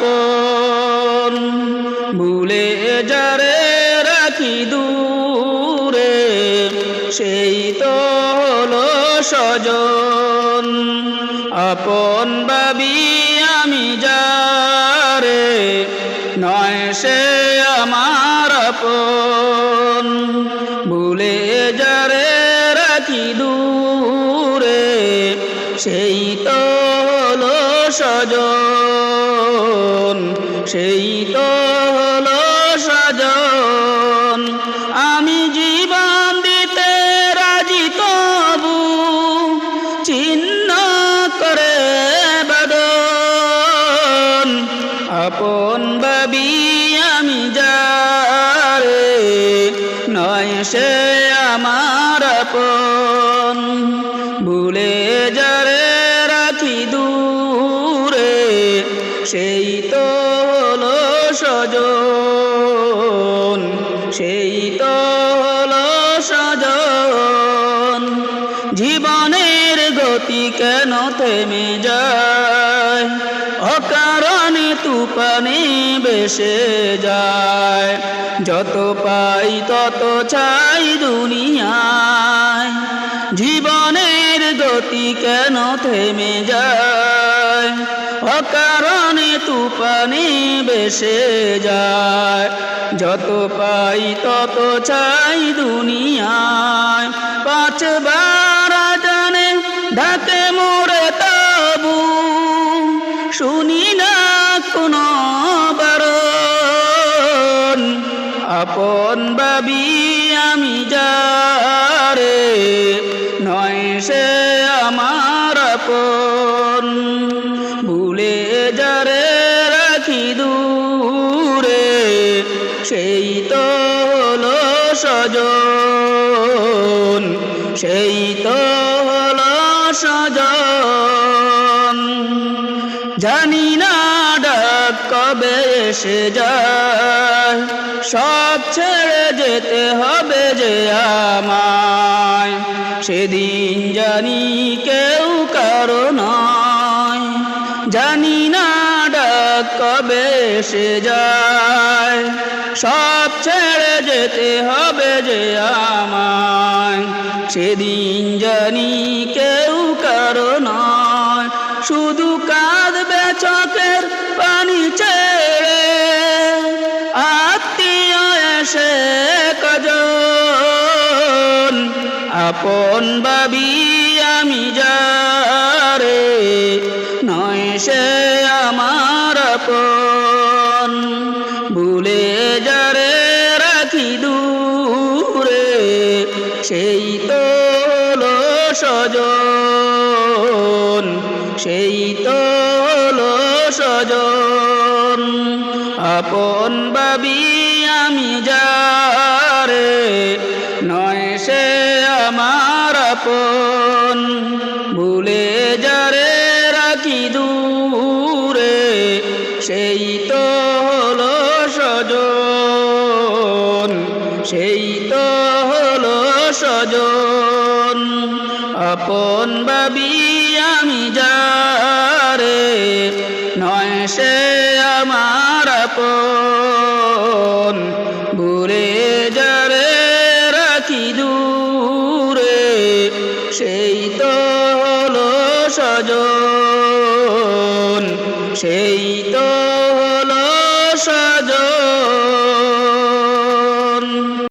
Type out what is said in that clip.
আপন, ভুলে যারে রাখি দূরে সেই তো হলো স্বজন। আপন ভাবি আমি যারে নয় সে আমার আপন, ভুলে যারে রাখি দূরে সেই তো হলো স্বজন, সেই তো হলো স্বজন। আমি জীবন দিতে রাজি তবু চিহ্ন করে বাঁধন, আপন ভাবি আমি যারে নয় সে আমার আপন, ভুলে যারে রাখি দূরে সেই তো হলো স্বজন, সেই তো হলো স্বজন। জীবনের গতি কেন থেমে যায়, অকারণে তুফানে ভেসে যায়। যত পাই তত চাই দুনিয়ায়, জীবনের গতি কেন থেমে যায়, অকারণে তুফানে ভেসে যায়। যত পাই তত চাই দুনিয়ায়, পাঁচবার জানে ডাকে মোরে তবু শুনি না কোনো বারণ, আপন ভাবি আমি যারে নয় সে আমার আপন, ভুলে যারে রাখি দূরে সেই তো হলো স্বজন, সেই তো হলো স্বজন। জানি না ডাক কবে এসে যায়, সব ছেড়ে যেতে হবে যে আমায়, সেদিন জানি কেউ কারো নয়। জানি না ডাক কবে এসে যায়, সব ছেড়ে যেতে হবে যে আমায়, সেদিন জানি কেউ কারো নয়। শুধু কাঁদবে চোখের পানি ছেড়ে আত্মীয় এসে কজন, আপন ভাবি আমি যারে নয় সে আমার আপন, ভুলে যারে রাখি দূরে সেই তো হলো স্বজন, সেই তো হলো স্বজন। আপন ভাবি আমি যারে নয় সে আমার আপন, ভুলে যারে রাখি দূরে সেই তো হলো স্বজন, সেই তো হলো স্বজন। আপন ভাবি আমি যারে নয় সে আমার আপন, ভুলে যারে রাখি দূরে সেই তো হলো স্বজন, সেই তো হলো স্বজন।